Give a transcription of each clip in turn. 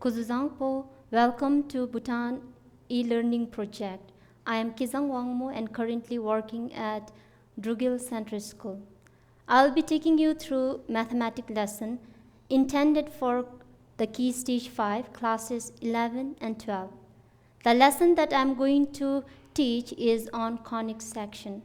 Kuzuzangpo, welcome to Bhutan e-learning project. I am Kizang Wangmo and currently working at Drugil Central School. I'll be taking you through mathematics lesson intended for the Key Stage 5 classes 11 and 12. The lesson that I'm going to teach is on conic section.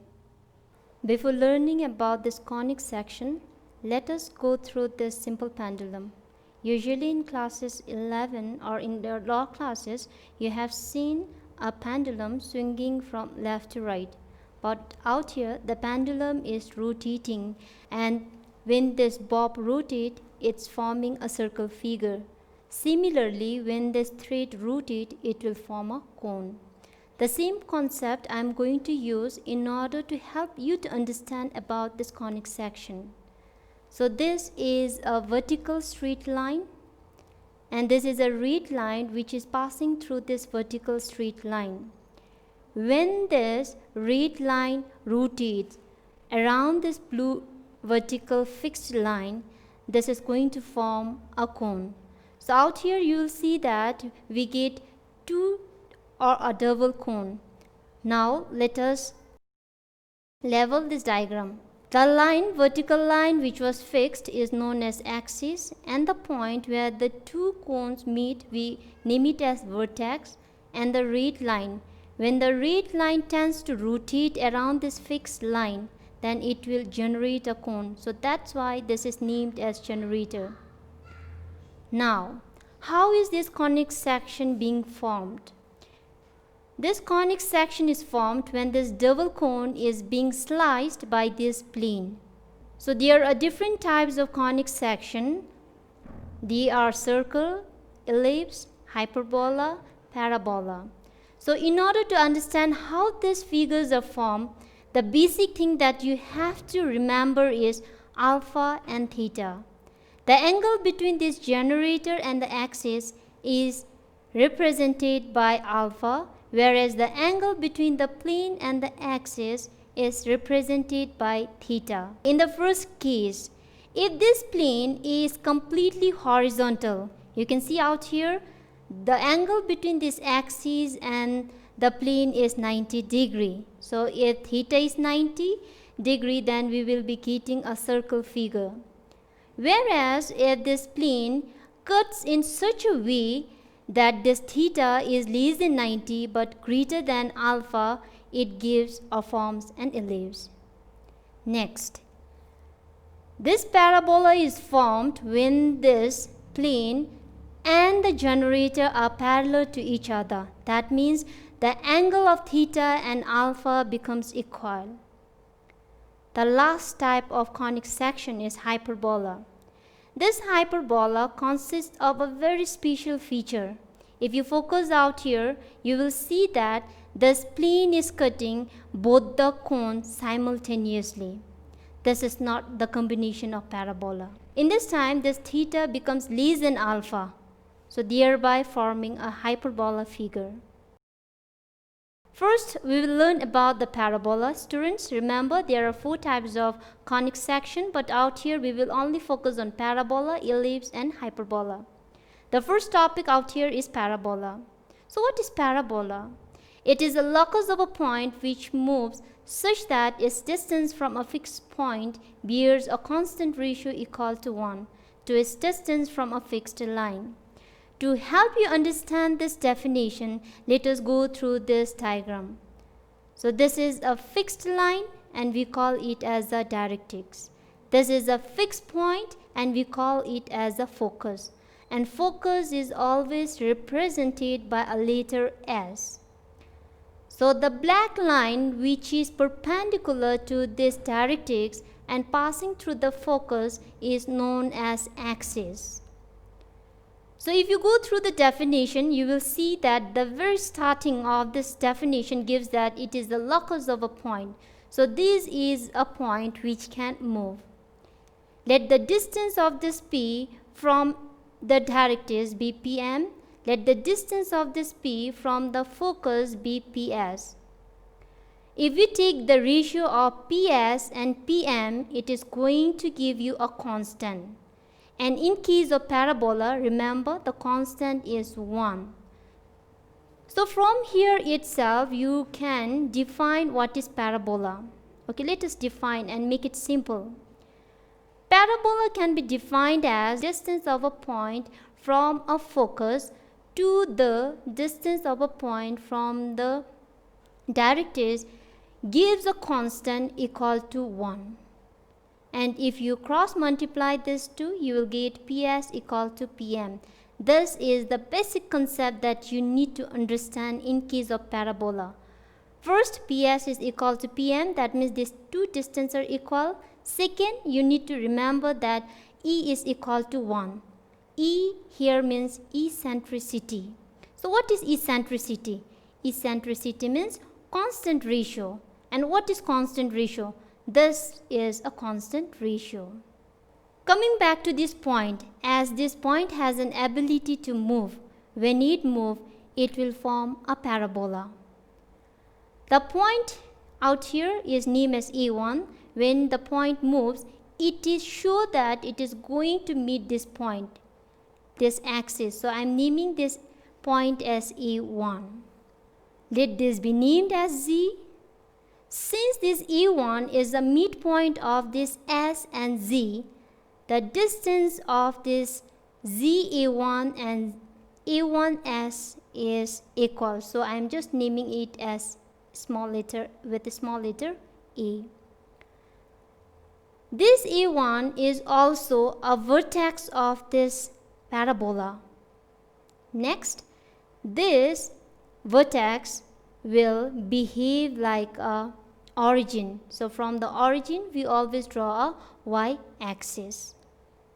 Before learning about this conic section, let us go through this simple pendulum. Usually in classes 11 or in the law classes, you have seen a pendulum swinging from left to right. But out here, the pendulum is rotating, and when this bob rotates, it's forming a circle figure. Similarly, when this thread rotates, it will form a cone. The same concept I am going to use in order to help you to understand about this conic section. So this is a vertical straight line, and this is a red line which is passing through this vertical straight line. When this red line rotates around this blue vertical fixed line, this is going to form a cone. So out here you will see that we get two or a double cone. Now let us level this diagram. The vertical line which was fixed is known as axis, and the point where the two cones meet we name it as vertex, and the red line. When the red line tends to rotate around this fixed line, then it will generate a cone. So that's why this is named as generator. Now, how is this conic section being formed? This conic section is formed when this double cone is being sliced by this plane. So there are different types of conic section. They are circle, ellipse, hyperbola, parabola. So in order to understand how these figures are formed, the basic thing that you have to remember is alpha and theta. The angle between this generator and the axis is represented by alpha, whereas the angle between the plane and the axis is represented by theta. In the first case, if this plane is completely horizontal, you can see out here, the angle between this axis and the plane is 90 degree. So if theta is 90 degree, then we will be getting a circle figure. Whereas if this plane cuts in such a way that this theta is less than 90 but greater than alpha, it gives or forms an ellipse. Next, this parabola is formed when this plane and the generator are parallel to each other. That means the angle of theta and alpha becomes equal. The last type of conic section is hyperbola. This hyperbola consists of a very special feature. If you focus out here, you will see that this plane is cutting both the cones simultaneously. This is not the combination of parabola. In this time, this theta becomes less than alpha, so thereby forming a hyperbola figure. First, we will learn about the parabola. Students, remember there are 4 types of conic section, but out here we will only focus on parabola, ellipse, and hyperbola. The first topic out here is parabola. So what is parabola? It is a locus of a point which moves such that its distance from a fixed point bears a constant ratio equal to 1 to its distance from a fixed line. To help you understand this definition, let us go through this diagram. So this is a fixed line and we call it as the directrix. This is a fixed point and we call it as a focus. And focus is always represented by a letter S. So the black line which is perpendicular to this directrix and passing through the focus is known as axis. So if you go through the definition, you will see that the very starting of this definition gives that it is the locus of a point. So this is a point which can't move. Let the distance of this P from the directrix be PM. Let the distance of this P from the focus be PS. If we take the ratio of PS and PM, it is going to give you a constant. And in case of parabola, remember the constant is 1. So from here itself, you can define what is parabola. Okay, let us define and make it simple. Parabola can be defined as distance of a point from a focus to the distance of a point from the directrix gives a constant equal to 1. And if you cross multiply this two, you will get PS equal to PM. This is the basic concept that you need to understand in case of parabola. First, PS is equal to PM, that means these two distances are equal. Second, you need to remember that E is equal to 1. E here means eccentricity. So what is eccentricity? Eccentricity means constant ratio. And what is constant ratio? This is a constant ratio. Coming back to this point, as this point has an ability to move, when it moves, it will form a parabola. The point out here is named as A1. When the point moves, it is sure that it is going to meet this point, this axis. So I am naming this point as A1. Let this be named as Z. Since this A1 is the midpoint of this S and Z, the distance of this ZA1 and A1S is equal. So I am just naming it as small letter with a small letter A. This A1 is also a vertex of this parabola. Next, this vertex will behave like a origin. So from the origin, we always draw a y-axis.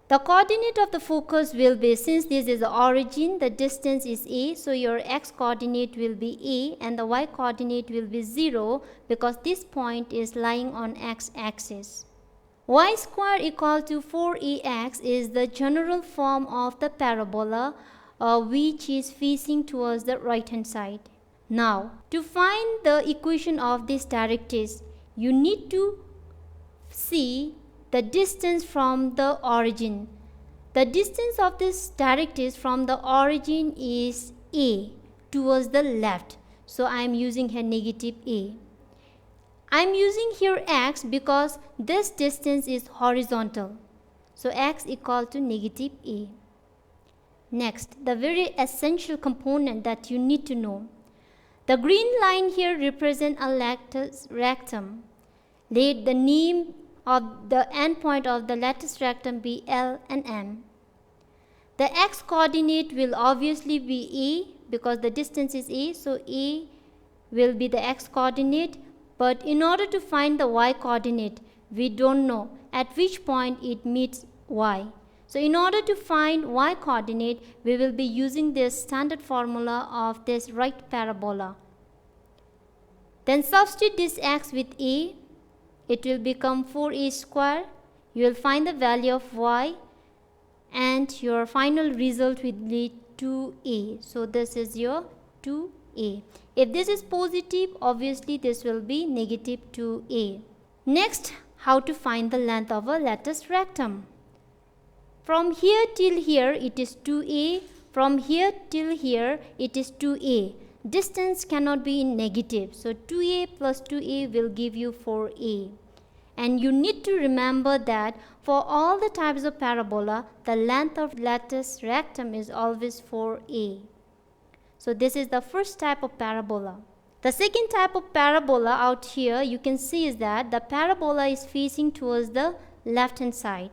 The coordinate of the focus will be, since this is the origin, the distance is a, so your x-coordinate will be a and the y-coordinate will be 0 because this point is lying on x-axis. Y square equal to 4ax is the general form of the parabola which is facing towards the right hand side. Now, to find the equation of this directrix, you need to see the distance from the origin. The distance of this directrix from the origin is a towards the left. So I am using here negative a. I am using here x because this distance is horizontal. So x equal to negative a. Next, the very essential component that you need to know. The green line here represents a lattice rectum. Let the name of the endpoint of the lattice rectum be L and M. The x coordinate will obviously be a because the distance is a, so a will be the x coordinate. But in order to find the y coordinate, we don't know at which point it meets y. So in order to find y coordinate, we will be using this standard formula of this right parabola. Then substitute this x with a, it will become 4a square. You will find the value of y and your final result will be 2a. So this is your 2a. If this is positive, obviously this will be negative 2a. Next, how to find the length of a lattice rectum. From here till here it is 2a. From here till here it is 2a. Distance cannot be in negative. So 2a plus 2a will give you 4a. And you need to remember that for all the types of parabola, the length of lattice rectum is always 4a. So this is the first type of parabola. The second type of parabola out here you can see is that the parabola is facing towards the left hand side.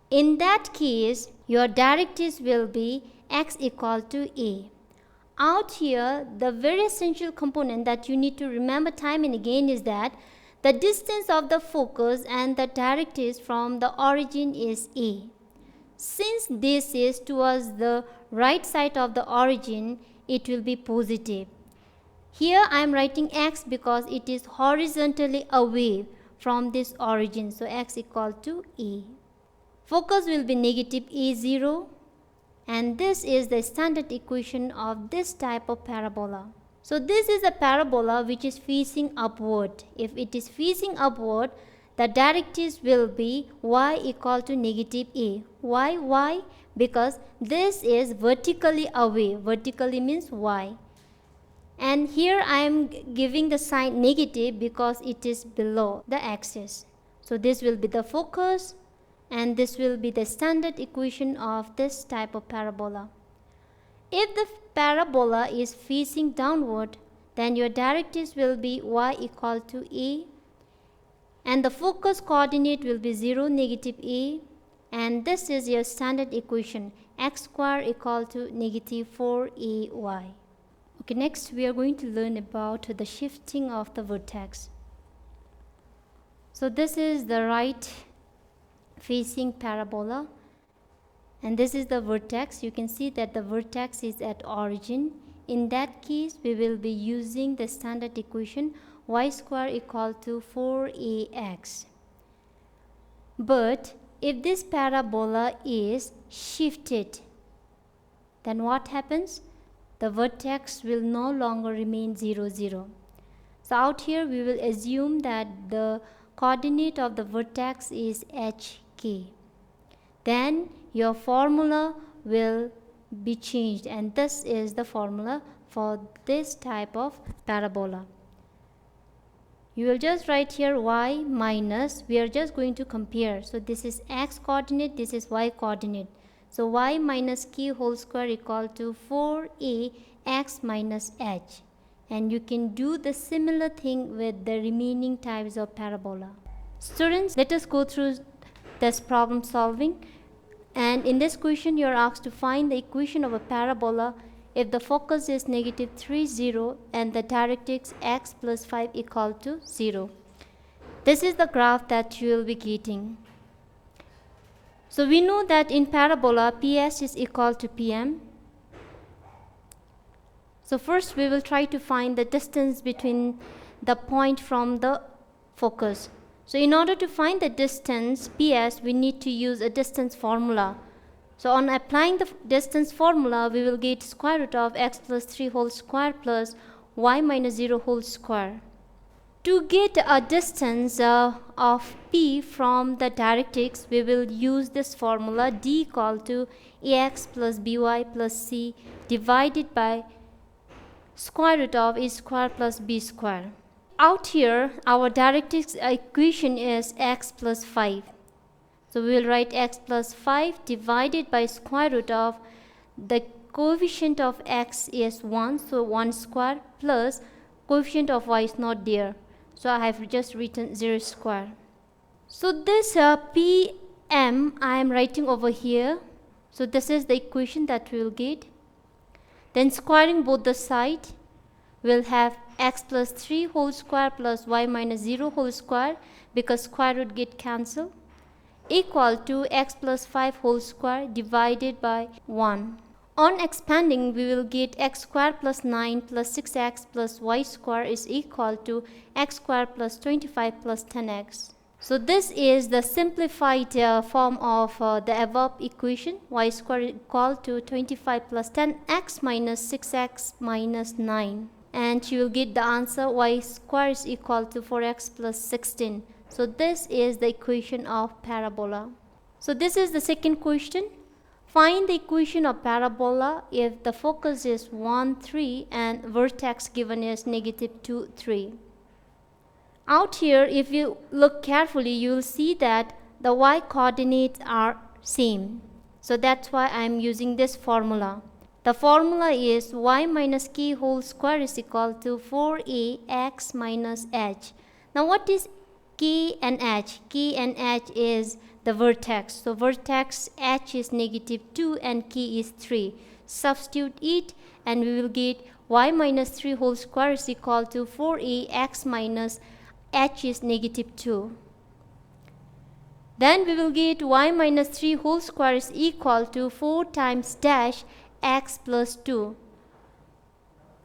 In that case, your directrix will be x equal to a. Out here, the very essential component that you need to remember time and again is that the distance of the focus and the directrix from the origin is a. Since this is towards the right side of the origin, it will be positive. Here I am writing x because it is horizontally away from this origin. So x equal to a. Focus will be negative a0. And this is the standard equation of this type of parabola. So this is a parabola which is facing upward. If it is facing upward, the directives will be y equal to negative a. Why? Because this is vertically away. Vertically means y. And here I am giving the sign negative because it is below the axis. So this will be the focus, and this will be the standard equation of this type of parabola. If the parabola is facing downward, then your directives will be y equal to a, and the focus coordinate will be 0, negative a, and this is your standard equation, x square equal to negative 4ay. Okay, next we are going to learn about the shifting of the vertex. So this is the right facing parabola, and this is the vertex. You can see that the vertex is at origin. In that case, we will be using the standard equation y square equal to 4ax. But if this parabola is shifted, then what happens? The vertex will no longer remain 0, 0. So out here we will assume that the coordinate of the vertex is hk. Then your formula will be changed, and this is the formula for this type of parabola. You will just write here y minus, we are just going to compare. So this is x coordinate, this is y coordinate. So y minus k whole square equal to 4a x minus h. And you can do the similar thing with the remaining types of parabola. Students, let us go through this problem solving. And in this question, you are asked to find the equation of a parabola if the focus is negative 3, 0 and the directrix x plus 5 equal to 0. This is the graph that you will be getting. So we know that in parabola, PS is equal to PM. So first we will try to find the distance between the point from the focus. So in order to find the distance PS, we need to use a distance formula. So on applying the distance formula, we will get square root of x plus 3 whole square plus y minus 0 whole square. To get a distance of P from the directrix, we will use this formula D equal to ax plus by plus c divided by square root of a square plus b square. Out here, our directrix equation is x plus 5. So we will write x plus 5 divided by square root of the coefficient of x is 1, so 1 square plus coefficient of y is not there. So I have just written 0 square. So this PM I am writing over here. So this is the equation that we will get. Then squaring both the sides, we will have x plus 3 whole square plus y minus 0 whole square, because square root get cancelled, equal to x plus 5 whole square divided by 1. On expanding, we will get x square plus 9 plus 6x plus y square is equal to x square plus 25 plus 10x. So this is the simplified form of the above equation, y square equal to 25 plus 10x minus 6x minus 9. And you will get the answer y square is equal to 4x plus 16. So this is the equation of parabola. So this is the second question. Find the equation of parabola if the focus is 1, 3 and vertex given is negative 2, 3. Out here, if you look carefully, you will see that the y coordinates are same. So that's why I am using this formula. The formula is y minus k whole square is equal to 4a x minus h. Now what is k and h? K and h is the vertex. So vertex h is negative 2 and k is 3. Substitute it and we will get y minus 3 whole square is equal to 4a x minus h is negative 2. Then we will get y minus 3 whole square is equal to 4 times dash x plus 2.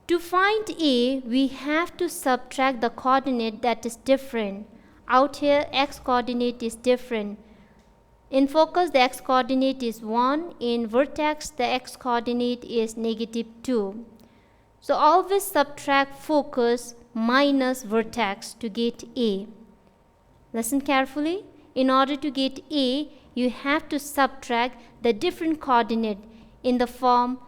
To find a, we have to subtract the coordinate that is different. Out here, x coordinate is different. In focus, the x coordinate is 1. In vertex, the x coordinate is negative 2. So always subtract focus minus vertex to get a. Listen carefully. In order to get A, you have to subtract the different coordinate in the form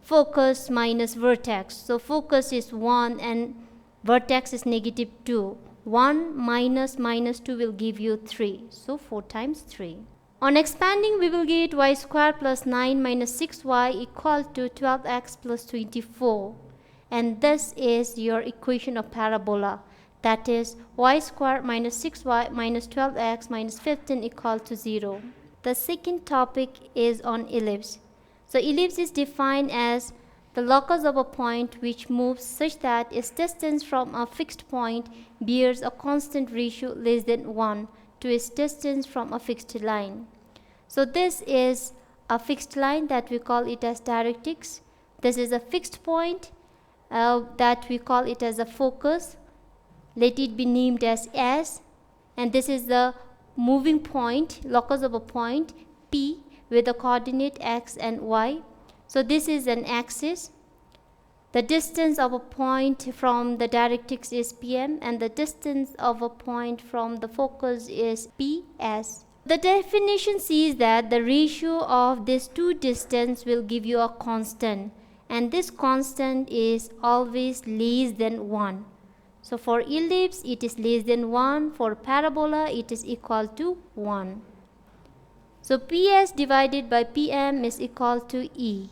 focus minus vertex. So focus is 1 and vertex is negative 2. 1 minus minus 2 will give you 3. So 4 times 3. On expanding, we will get y square plus 9 minus 6y equal to 12x plus 24. And this is your equation of parabola. That is y square minus 6y minus 12x minus 15 equal to 0. The second topic is on ellipse. So ellipse is defined as the locus of a point which moves such that its distance from a fixed point bears a constant ratio less than 1 to its distance from a fixed line. So this is a fixed line that we call it as directrix. This is a fixed point that we call it as a focus. Let it be named as S. And this is the moving point, locus of a point P with the coordinate x and y. So this is an axis. The distance of a point from the directrix is PM and the distance of a point from the focus is PS. The definition says that the ratio of these two distances will give you a constant, and this constant is always less than 1. So for ellipse it is less than 1, for parabola it is equal to 1. So PS divided by PM is equal to E.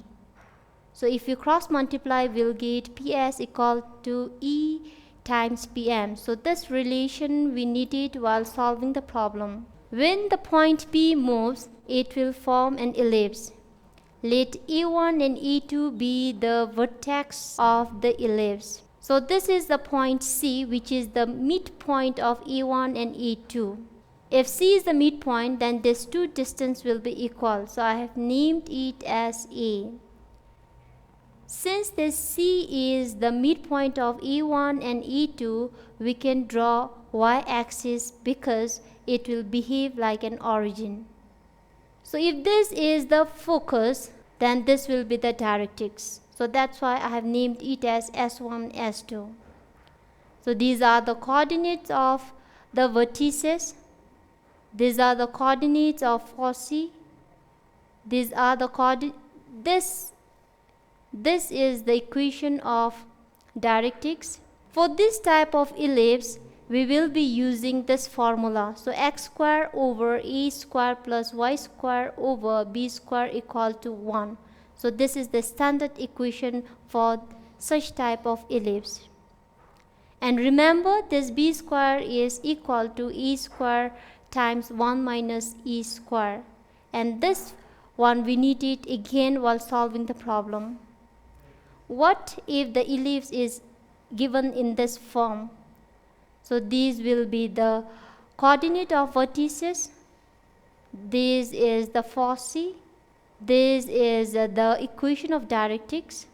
So if you cross multiply, we'll get PS equal to E times PM. So this relation we needed while solving the problem. When the point P moves, it will form an ellipse. Let E1 and E2 be the vertex of the ellipse. So this is the point C, which is the midpoint of E1 and E2. If C is the midpoint, then these two distances will be equal. So I have named it as A. Since this C is the midpoint of E1 and E2, we can draw y-axis because it will behave like an origin. So if this is the focus, then this will be the directrix. So that's why I have named it as S1, S2. So these are the coordinates of the vertices. These are the coordinates of foci. These are the coordinates. This is the equation of directrix. For this type of ellipse, we will be using this formula. So x square over a square plus y square over b square equal to 1. So this is the standard equation for such type of ellipse. And remember, this b square is equal to e square times 1 minus e square. And this one we need it again while solving the problem. What if the ellipse is given in this form? So these will be the coordinate of vertices. This is the foci. This is the equation of directrix.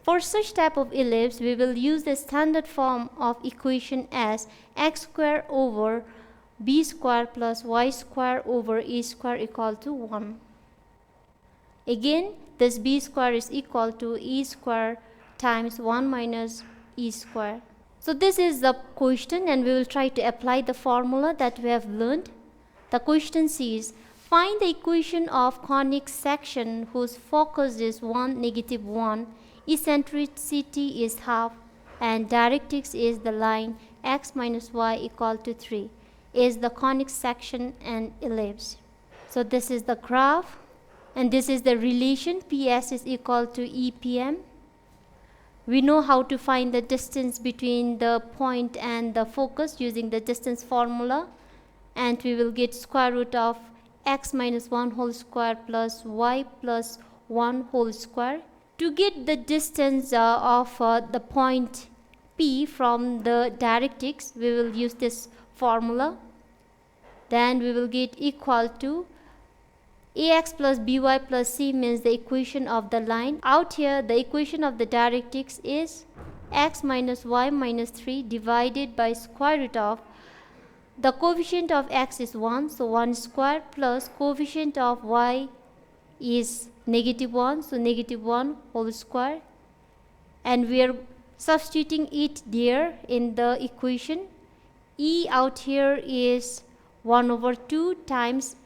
For such type of ellipse, we will use the standard form of equation as x square over b square plus y square over e square equal to 1. Again, this b square is equal to e square times 1 minus e square. So this is the question, and we will try to apply the formula that we have learned. The question says, find the equation of conic section whose focus is 1, negative 1, eccentricity is half, and directrix is the line x minus y equal to 3, is the conic section and ellipse. So this is the graph. And this is the relation PS is equal to EPM. We know how to find the distance between the point and the focus using the distance formula. And we will get square root of x minus 1 whole square plus y plus 1 whole square. To get the distance of the point P from the directrix, we will use this formula. Then we will get equal to ax plus by plus c means the equation of the line. Out here, the equation of the directrix is x minus y minus 3 divided by square root of the coefficient of x is 1, so 1 square, plus coefficient of y is negative 1, so negative 1 whole square. And we are substituting it there in the equation. E out here is 1 over 2 times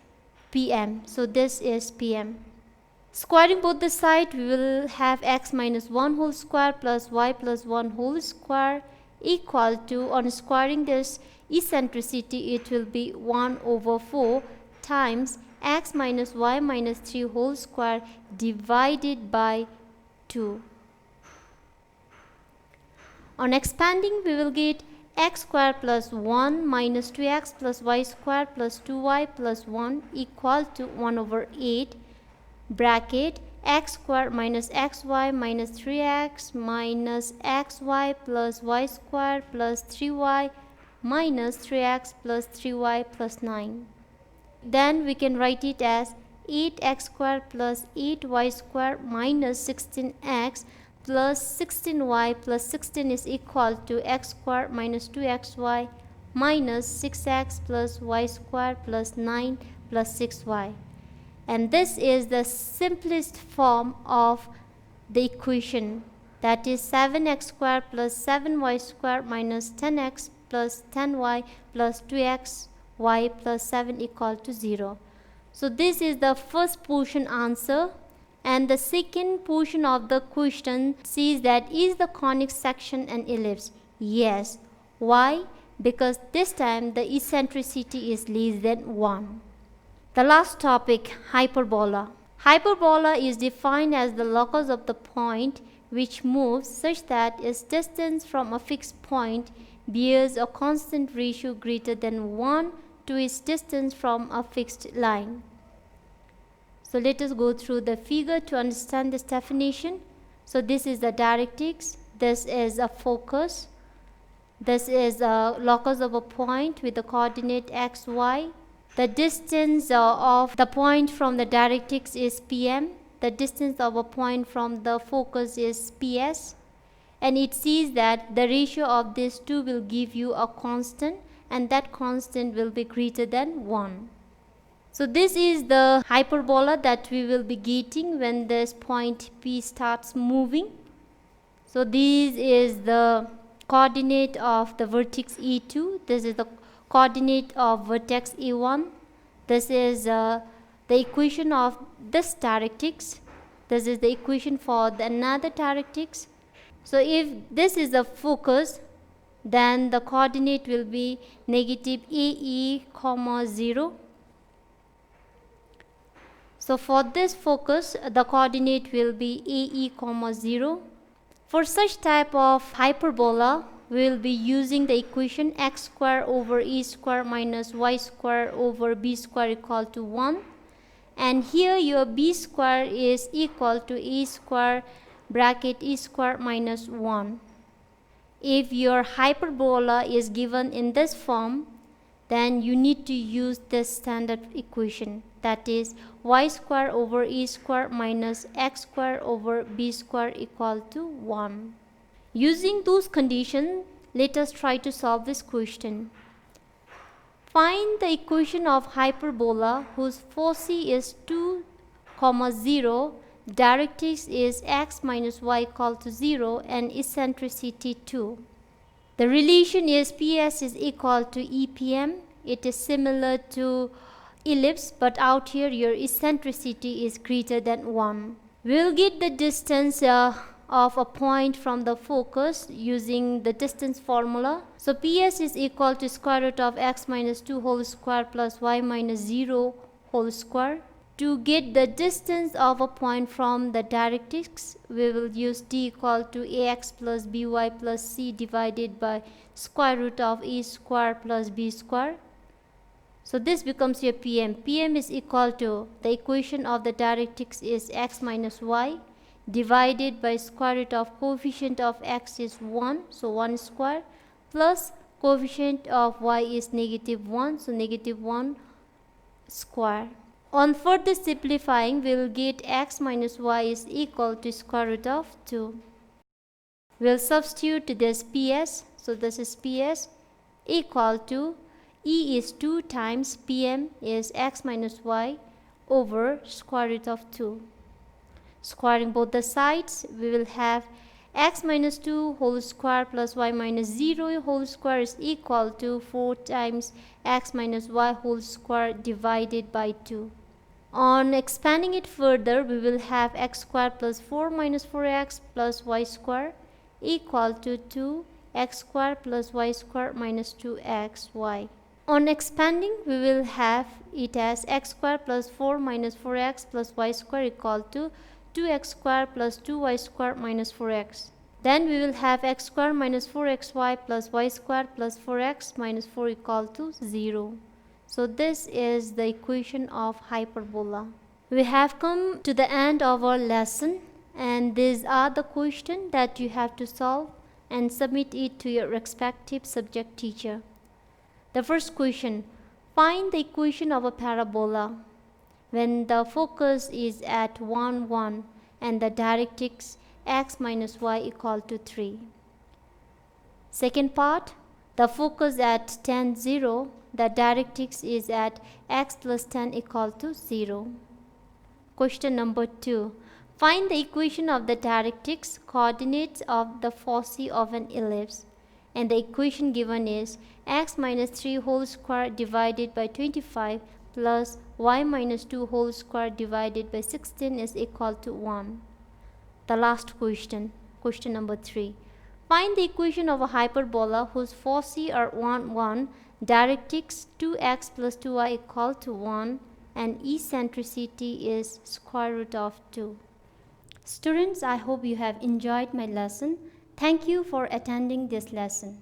pm. So this is pm. Squaring both the sides, we will have x minus 1 whole square plus y plus 1 whole square equal to, on squaring this eccentricity, it will be 1 over 4 times x minus y minus 3 whole square divided by 2. On expanding, we will get x square plus 1 minus 2x plus y square plus 2y plus 1 equal to 1 over 8 bracket x square minus xy minus 3x minus xy plus y square plus 3y minus 3x plus 3y plus 9. Then we can write it as 8x square plus 8y square minus 16x plus 16y plus 16 is equal to x square minus 2xy minus 6x plus y square plus 9 plus 6y. And this is the simplest form of the equation, that is 7x square plus 7y square minus 10x plus 10y plus 2xy plus 7 equal to 0. So this is the first portion answer. And the second portion of the question says that is the conic section an ellipse? Yes. Why? Because this time the eccentricity is less than 1. The last topic, hyperbola. Hyperbola is defined as the locus of the point which moves such that its distance from a fixed point bears a constant ratio greater than 1 to its distance from a fixed line. So let us go through the figure to understand this definition. So this is the directrix, this is a focus, this is a locus of a point with the coordinate x, y. The distance of the point from the directrix is pm, the distance of a point from the focus is ps, and it says that the ratio of these two will give you a constant, and that constant will be greater than 1. So this is the hyperbola that we will be getting when this point P starts moving. So this is the coordinate of the vertex E2. This is the coordinate of vertex E1. This is the equation of this directrix. This is the equation for the another directrix. So if this is the focus, then the coordinate will be negative AE, 0. So for this focus, the coordinate will be AE, 0. For such type of hyperbola, we will be using the equation x square over e square minus y square over b square equal to 1. And here your b square is equal to e square bracket e square minus 1. If your hyperbola is given in this form, then you need to use this standard equation, that is y square over e square minus x square over b square equal to 1. Using those conditions, let us try to solve this question. Find the equation of hyperbola whose foci is 2, 0, directrix is x minus y equal to 0 and eccentricity 2. The relation is PS is equal to EPM. It is similar to ellipse, but out here your eccentricity is greater than 1. We will get the distance of a point from the focus using the distance formula. So PS is equal to square root of x minus 2 whole square plus y minus 0 whole square. To get the distance of a point from the directrix, we will use d equal to ax plus by plus c divided by square root of a square plus b square. So this becomes your PM. PM is equal to the equation of the directrix is x minus y divided by square root of coefficient of x is 1, so 1 square, plus coefficient of y is negative 1, so negative 1 square. On further simplifying, we will get x minus y is equal to square root of 2. We will substitute this PS, so this is PS equal to E is 2 times PM is x minus y over square root of 2. Squaring both the sides, we will have x minus 2 whole square plus y minus 0 whole square is equal to 4 times x minus y whole square divided by 2. On expanding it further, we will have x square plus 4 minus 4x plus y square equal to 2x square plus y square minus 2xy. On expanding, we will have it as x square plus 4 minus 4x plus y square equal to 2x square plus 2y square minus 4x. Then we will have x square minus 4xy plus y square plus 4x minus 4 equal to 0. So this is the equation of hyperbola. We have come to the end of our lesson, and these are the questions that you have to solve and submit it to your respective subject teacher. The first question, find the equation of a parabola when the focus is at 1, 1 and the directrix x minus y equal to 3. Second part, the focus at 10, 0, the directrix is at x plus 10 equal to 0. Question number 2, find the equation of the directrix coordinates of the foci of an ellipse. And the equation given is x minus 3 whole square divided by 25 plus y minus 2 whole square divided by 16 is equal to 1. The last question, question number 3. Find the equation of a hyperbola whose foci are 1, 1, directrix 2x plus 2y equal to 1, and eccentricity is square root of 2. Students, I hope you have enjoyed my lesson. Thank you for attending this lesson.